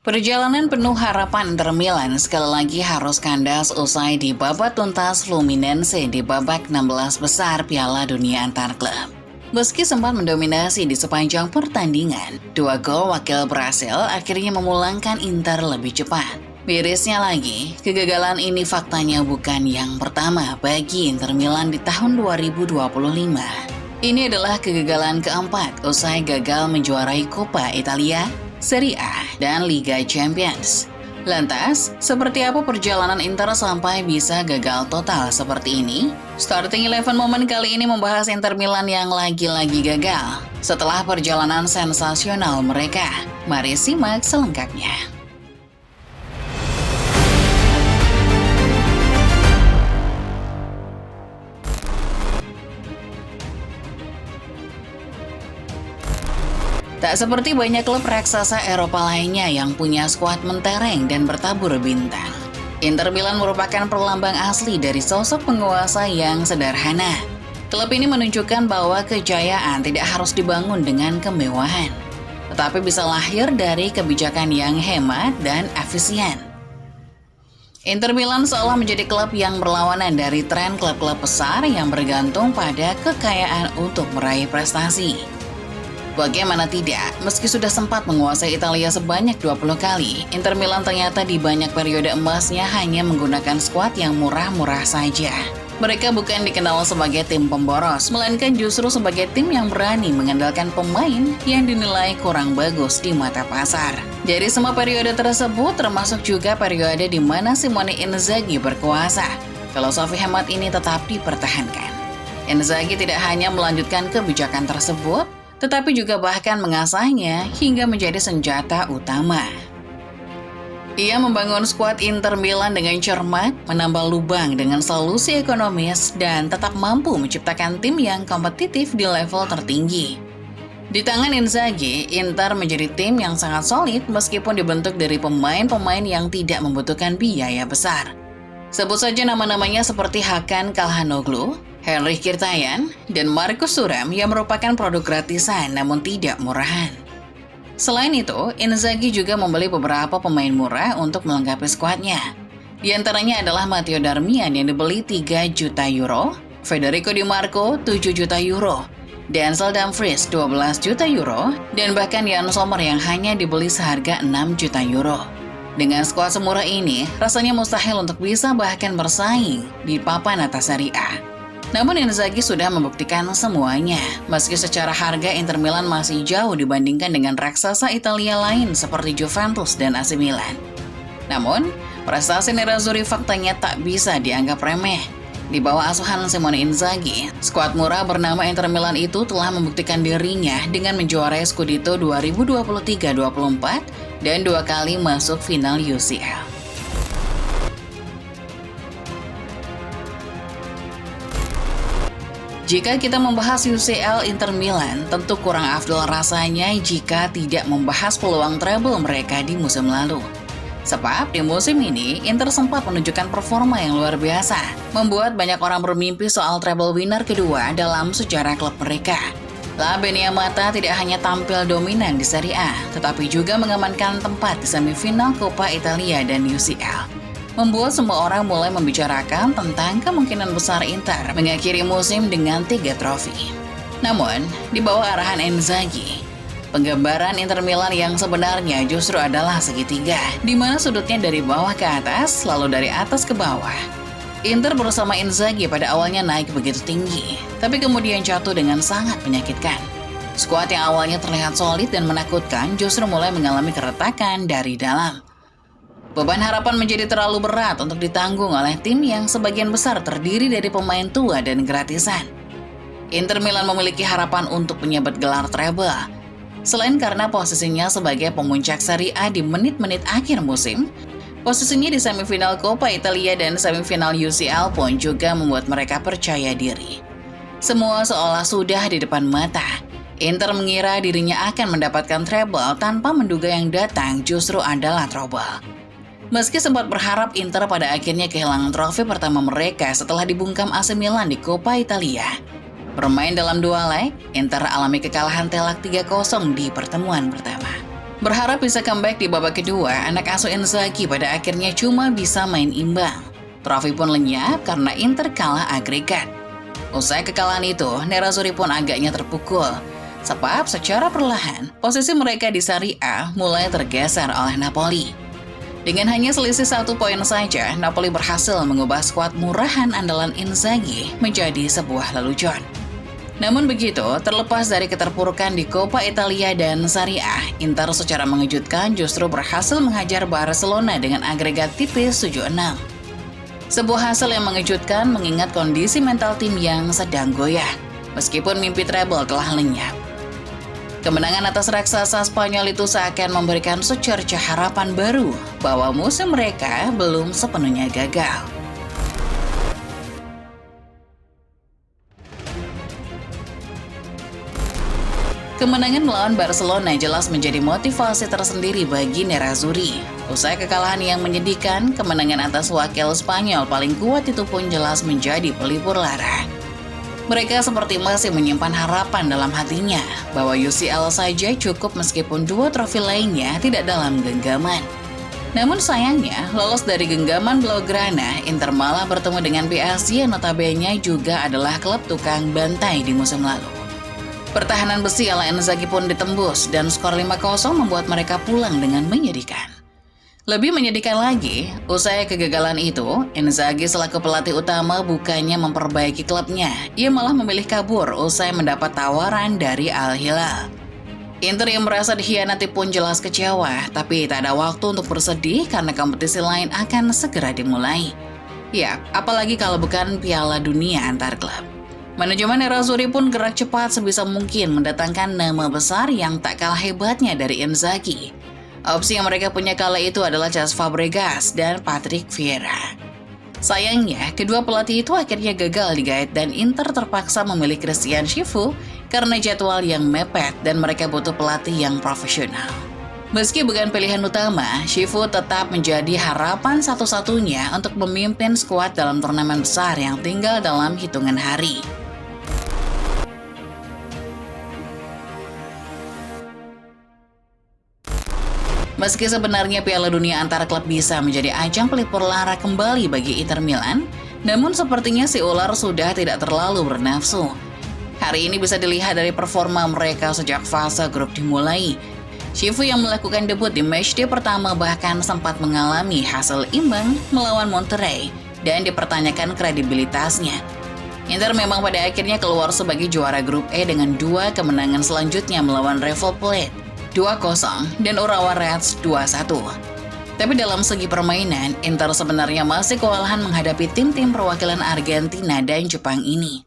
Perjalanan penuh harapan Inter Milan sekali lagi harus kandas usai dibabat tuntas Fluminense di babak 16 besar Piala Dunia antar klub. Meski sempat mendominasi di sepanjang pertandingan, 2 gol wakil Brasil akhirnya memulangkan Inter lebih cepat. Mirisnya lagi, kegagalan ini faktanya bukan yang pertama bagi Inter Milan di tahun 2025. Ini adalah kegagalan keempat usai gagal menjuarai Coppa Italia, Serie A, dan Liga Champions. Lantas, seperti apa perjalanan Inter sampai bisa gagal total seperti ini? Starting 11 Moment kali ini membahas Inter Milan yang lagi-lagi gagal setelah perjalanan sensasional mereka. Mari simak selengkapnya. Tak seperti banyak klub raksasa Eropa lainnya yang punya skuad mentereng dan bertabur bintang. Inter Milan merupakan perlambang asli dari sosok penguasa yang sederhana. Klub ini menunjukkan bahwa kejayaan tidak harus dibangun dengan kemewahan, tetapi bisa lahir dari kebijakan yang hemat dan efisien. Inter Milan seolah menjadi klub yang berlawanan dari tren klub-klub besar yang bergantung pada kekayaan untuk meraih prestasi. Bagaimana tidak, meski sudah sempat menguasai Italia sebanyak 20 kali, Inter Milan ternyata di banyak periode emasnya hanya menggunakan skuad yang murah-murah saja. Mereka bukan dikenal sebagai tim pemboros, melainkan justru sebagai tim yang berani mengandalkan pemain yang dinilai kurang bagus di mata pasar. Dari semua periode tersebut, termasuk juga periode di mana Simone Inzaghi berkuasa, filosofi hemat ini tetap dipertahankan. Inzaghi tidak hanya melanjutkan kebijakan tersebut, tetapi juga bahkan mengasahnya hingga menjadi senjata utama. Ia membangun skuad Inter Milan dengan cermat, menambal lubang dengan solusi ekonomis, dan tetap mampu menciptakan tim yang kompetitif di level tertinggi. Di tangan Inzaghi, Inter menjadi tim yang sangat solid meskipun dibentuk dari pemain-pemain yang tidak membutuhkan biaya besar. Sebut saja nama-namanya seperti Hakan Calhanoglu, Henry Kirtayan, dan Marcus Thuram yang merupakan produk gratisan namun tidak murahan. Selain itu, Inzaghi juga membeli beberapa pemain murah untuk melengkapi skuadnya. Di antaranya adalah Matteo Darmian yang dibeli 3 juta euro, Federico Di Marco 7 juta euro, Denzel Dumfries 12 juta euro, dan bahkan Yann Sommer yang hanya dibeli seharga 6 juta euro. Dengan skuad semurah ini, rasanya mustahil untuk bisa bahkan bersaing di papan atas Serie A. Namun Inzaghi sudah membuktikan semuanya, meski secara harga Inter Milan masih jauh dibandingkan dengan raksasa Italia lain seperti Juventus dan AC Milan. Namun, prestasi Nerazzurri faktanya tak bisa dianggap remeh. Di bawah asuhan Simone Inzaghi, skuad murah bernama Inter Milan itu telah membuktikan dirinya dengan menjuarai Scudetto 2023-24 dan 2 kali masuk final UCL. Jika kita membahas UCL Inter Milan, tentu kurang afdol rasanya jika tidak membahas peluang treble mereka di musim lalu. Sebab di musim ini, Inter sempat menunjukkan performa yang luar biasa, membuat banyak orang bermimpi soal treble winner kedua dalam sejarah klub mereka. La Beniamata tidak hanya tampil dominan di Serie A, tetapi juga mengamankan tempat di semifinal Coppa Italia dan UCL. Membuat semua orang mulai membicarakan tentang kemungkinan besar Inter mengakhiri musim dengan 3 trofi. Namun, di bawah arahan Inzaghi, penggambaran Inter Milan yang sebenarnya justru adalah segitiga, di mana sudutnya dari bawah ke atas, lalu dari atas ke bawah. Inter bersama Inzaghi pada awalnya naik begitu tinggi, tapi kemudian jatuh dengan sangat menyakitkan. Skuad yang awalnya terlihat solid dan menakutkan justru mulai mengalami keretakan dari dalam. Beban harapan menjadi terlalu berat untuk ditanggung oleh tim yang sebagian besar terdiri dari pemain tua dan gratisan. Inter Milan memiliki harapan untuk menyabet gelar treble. Selain karena posisinya sebagai pemuncak Serie A di menit-menit akhir musim, posisinya di semifinal Coppa Italia dan semifinal UCL pun juga membuat mereka percaya diri. Semua seolah sudah di depan mata. Inter mengira dirinya akan mendapatkan treble tanpa menduga yang datang justru adalah trouble. Meski sempat berharap Inter pada akhirnya kehilangan trofi pertama mereka setelah dibungkam AC Milan di Coppa Italia. Bermain dalam 2 leg, Inter alami kekalahan telak 3-0 di pertemuan pertama. Berharap bisa comeback di babak kedua, anak asuh Inzaghi pada akhirnya cuma bisa main imbang. Trofi pun lenyap karena Inter kalah agregat. Usai kekalahan itu, Nerazzurri pun agaknya terpukul. Sebab secara perlahan, posisi mereka di Serie A mulai tergeser oleh Napoli. Dengan hanya selisih 1 poin saja, Napoli berhasil mengubah skuad murahan andalan Inzaghi menjadi sebuah lelucon. Namun begitu, terlepas dari keterpurukan di Coppa Italia dan Serie A, Inter secara mengejutkan justru berhasil menghajar Barcelona dengan agregat tipis 7-6. Sebuah hasil yang mengejutkan mengingat kondisi mental tim yang sedang goyah, meskipun mimpi treble telah lenyap. Kemenangan atas raksasa Spanyol itu seakan memberikan secercah harapan baru bahwa musim mereka belum sepenuhnya gagal. Kemenangan melawan Barcelona jelas menjadi motivasi tersendiri bagi Nerazzurri. Usai kekalahan yang menyedihkan, kemenangan atas wakil Spanyol paling kuat itu pun jelas menjadi pelipur lara. Mereka seperti masih menyimpan harapan dalam hatinya bahwa UCL saja cukup meskipun 2 trofi lainnya tidak dalam genggaman. Namun sayangnya, lolos dari genggaman Blaugrana, Inter malah bertemu dengan PSG yang notabene juga adalah klub tukang bantai di musim lalu. Pertahanan besi ala Inzaghi pun ditembus dan skor 5-0 membuat mereka pulang dengan menyedihkan. Lebih menyedihkan lagi, usai kegagalan itu, Inzaghi selaku pelatih utama bukannya memperbaiki klubnya, ia malah memilih kabur usai mendapat tawaran dari Al Hilal. Inter yang merasa dikhianati pun jelas kecewa, tapi tak ada waktu untuk bersedih karena kompetisi lain akan segera dimulai. Ya, apalagi kalau bukan Piala Dunia antar klub. Manajemen Nerazzurri pun gerak cepat sebisa mungkin mendatangkan nama besar yang tak kalah hebatnya dari Inzaghi. Opsi yang mereka punya kala itu adalah Cesc Fabregas dan Patrick Vieira. Sayangnya, kedua pelatih itu akhirnya gagal digait dan Inter terpaksa memilih Christian Chifu karena jadwal yang mepet dan mereka butuh pelatih yang profesional. Meski bukan pilihan utama, Chifu tetap menjadi harapan satu-satunya untuk memimpin skuad dalam turnamen besar yang tinggal dalam hitungan hari. Meski sebenarnya Piala Dunia antar klub bisa menjadi ajang pelipur lara kembali bagi Inter Milan, namun sepertinya si ular sudah tidak terlalu bernafsu. Hari ini bisa dilihat dari performa mereka sejak fase grup dimulai. Chifu yang melakukan debut di matchday pertama bahkan sempat mengalami hasil imbang melawan Monterrey dan dipertanyakan kredibilitasnya. Inter memang pada akhirnya keluar sebagai juara grup E dengan 2 kemenangan selanjutnya melawan River Plate 2-0 dan Urawa Reds 2-1. Tapi dalam segi permainan, Inter sebenarnya masih kewalahan menghadapi tim-tim perwakilan Argentina dan Jepang ini.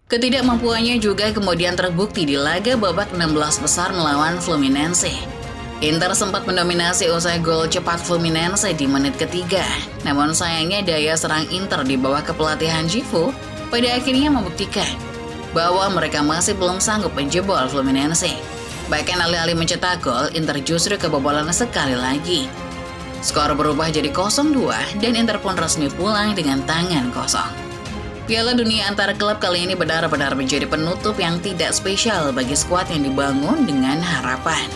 Ketidakmampuannya juga kemudian terbukti di laga babak 16 besar melawan Fluminense. Inter sempat mendominasi usai gol cepat Fluminense di menit ketiga. Namun sayangnya daya serang Inter di bawah kepelatihan Chifu pada akhirnya membuktikan bahwa mereka masih belum sanggup menjebol Fluminense. Bahkan alih-alih mencetak gol, Inter justru kebobolan sekali lagi. Skor berubah jadi 0-2 dan Inter pun resmi pulang dengan tangan kosong. Piala Dunia antar klub kali ini benar-benar menjadi penutup yang tidak spesial bagi skuad yang dibangun dengan harapan.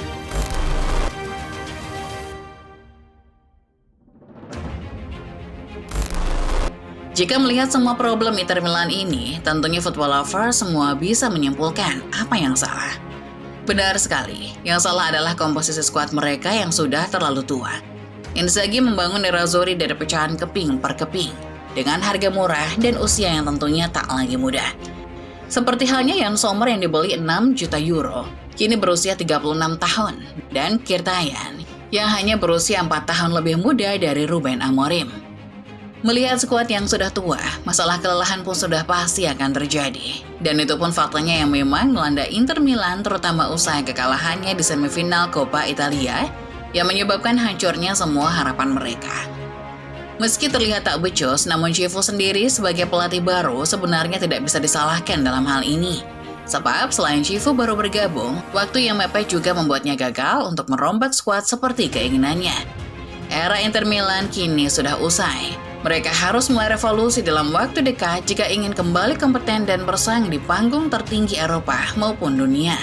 Jika melihat semua problem Inter Milan ini, tentunya football lover semua bisa menyimpulkan apa yang salah. Benar sekali, yang salah adalah komposisi skuad mereka yang sudah terlalu tua. Inzaghi membangun Nerazzurri dari pecahan keping per keping, dengan harga murah dan usia yang tentunya tak lagi muda. Seperti halnya Jan Sommer yang dibeli 6 juta euro, kini berusia 36 tahun, dan Mkhitaryan yang hanya berusia 4 tahun lebih muda dari Ruben Amorim. Melihat skuad yang sudah tua, masalah kelelahan pun sudah pasti akan terjadi. Dan itu pun faktanya yang memang melanda Inter Milan terutama usai kekalahannya di semifinal Coppa Italia yang menyebabkan hancurnya semua harapan mereka. Meski terlihat tak becus, namun Chifu sendiri sebagai pelatih baru sebenarnya tidak bisa disalahkan dalam hal ini. Sebab selain Chifu baru bergabung, waktu yang mepet juga membuatnya gagal untuk merombak skuad seperti keinginannya. Era Inter Milan kini sudah usai. Mereka harus mulai revolusi dalam waktu dekat jika ingin kembali kompeten dan bersaing di panggung tertinggi Eropa maupun dunia.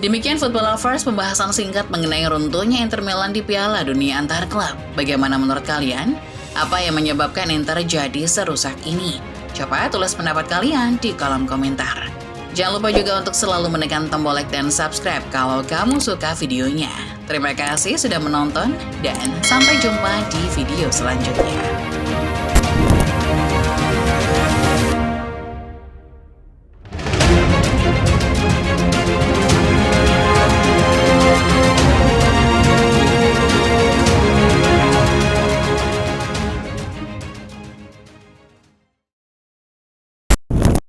Demikian Football Lovers, pembahasan singkat mengenai runtuhnya Inter Milan di Piala Dunia antar klub. Bagaimana menurut kalian? Apa yang menyebabkan Inter jadi serusak ini? Coba tulis pendapat kalian di kolom komentar. Jangan lupa juga untuk selalu menekan tombol like dan subscribe kalau kamu suka videonya. Terima kasih sudah menonton dan sampai jumpa di video selanjutnya.